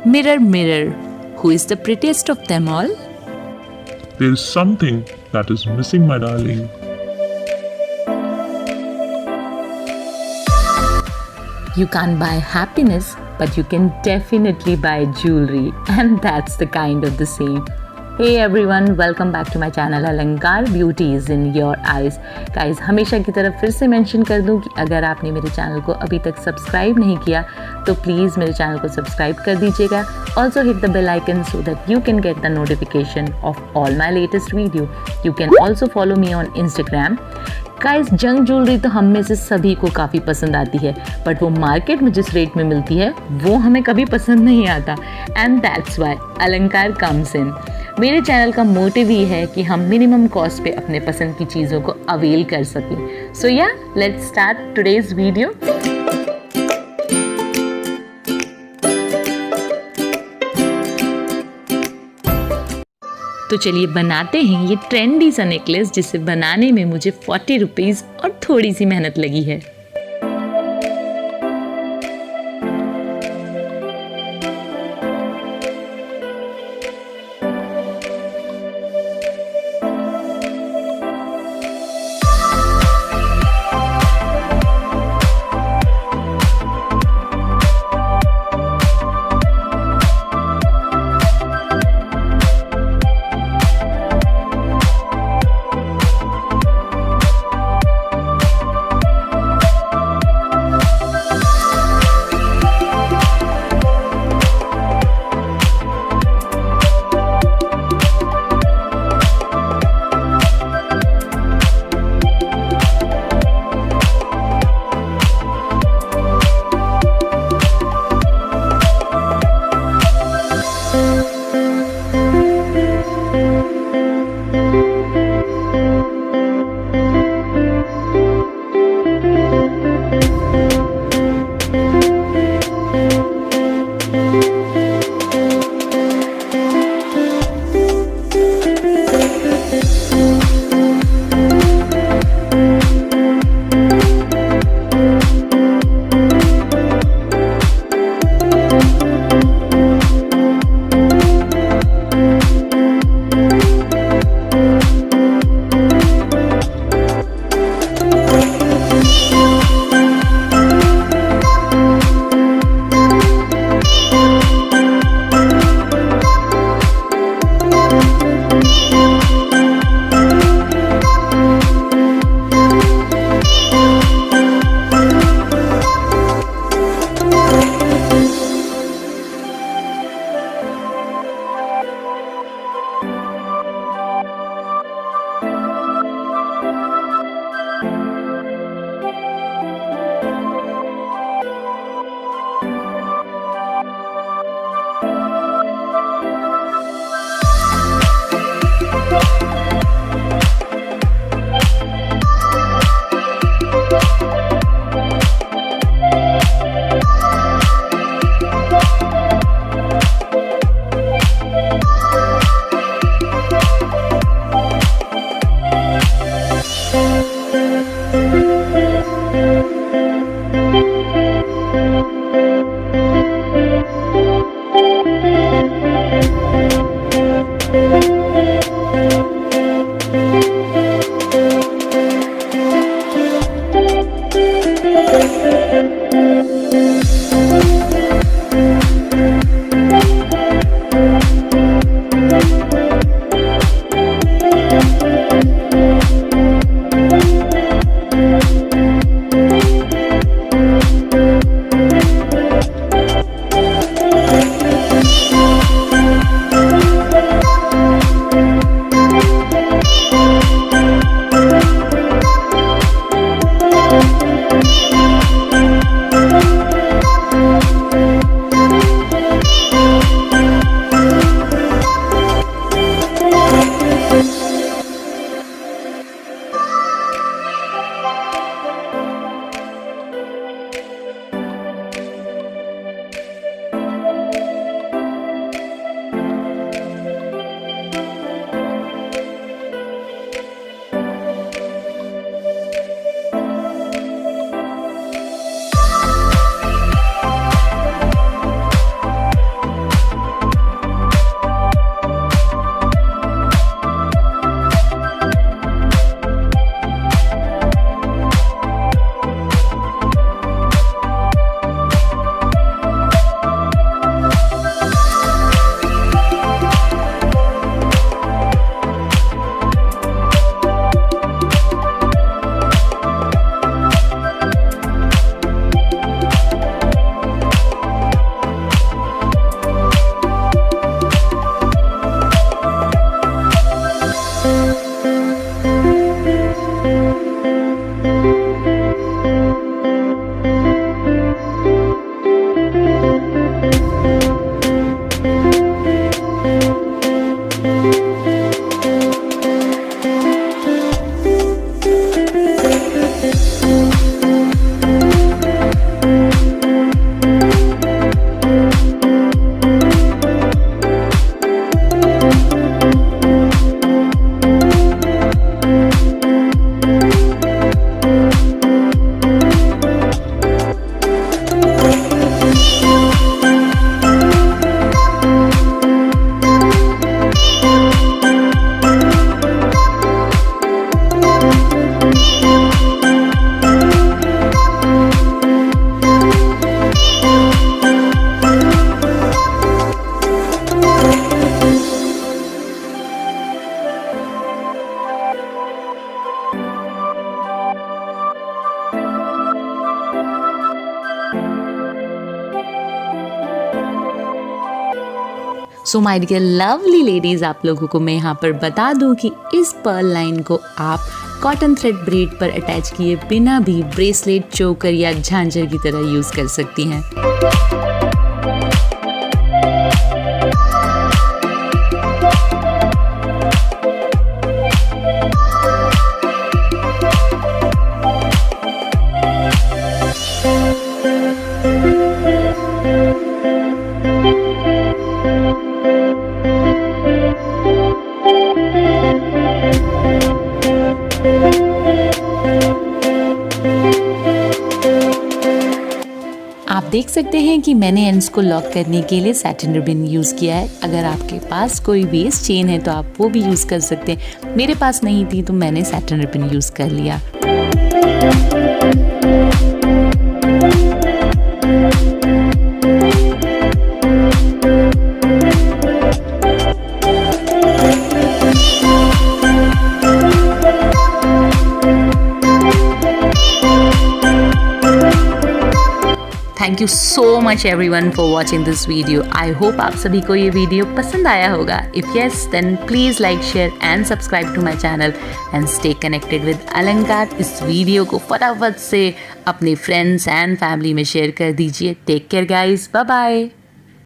Mirror, mirror, who is the prettiest of them all? There is something that is missing, my darling. You can't buy happiness, but you can definitely buy jewelry, and that's the kind of the same. Hey everyone, welcome back to my channel Alankaar, beauty is in your eyes. Guys, हमेशा की तरफ फिर से mention कर दूं कि अगर आपने मेरे चैनल को अभी तक सब्सक्राइब नहीं किया तो प्लीज़ मेरे चैनल को सब्सक्राइब कर दीजिएगा. Also hit the bell icon so that you can get the notification of all my latest video. You can also follow me on Instagram. Guys, junk jewellery तो हम में से सभी को काफ़ी पसंद आती है, बट वो मार्केट में जिस रेट में मिलती है वो हमें कभी पसंद नहीं आता. एंड दैट्स वाई अलंकार कम्स इन. मेरे चैनल का मोटिव ही है कि हम मिनिमम कॉस्ट पे अपने पसंद की चीज़ों को अवेल कर सकें. सो या लेट्स स्टार्ट टुडेज वीडियो. तो चलिए बनाते हैं ये ट्रेंडी सा नेकलेस, जिसे बनाने में मुझे 40 रुपीज़ और थोड़ी सी मेहनत लगी है. So my dear lovely ladies, आप लोगों को मैं यहाँ पर बता दूँ कि इस पर्ल लाइन को आप कॉटन थ्रेड ब्रेड पर अटैच किए बिना भी ब्रेसलेट, चोकर या झांझर की तरह यूज़ कर सकती हैं। आप देख सकते हैं कि मैंने एंड्स को लॉक करने के लिए सैटिन रिबन यूज़ किया है। अगर आपके पास कोई वेस्ट चेन है तो आप वो भी यूज़ कर सकते हैं। मेरे पास नहीं थी तो मैंने सैटिन रिबन यूज़ कर लिया। Thank you so much everyone for watching this video. I hope आप सभी को ये वीडियो पसंद आया होगा। If yes then please like, share and subscribe to my channel and stay connected with Alankar. इस वीडियो को फटाफट से अपने फ्रेंड्स एंड फैमिली में शेयर कर दीजिए। Take care guys, bye bye.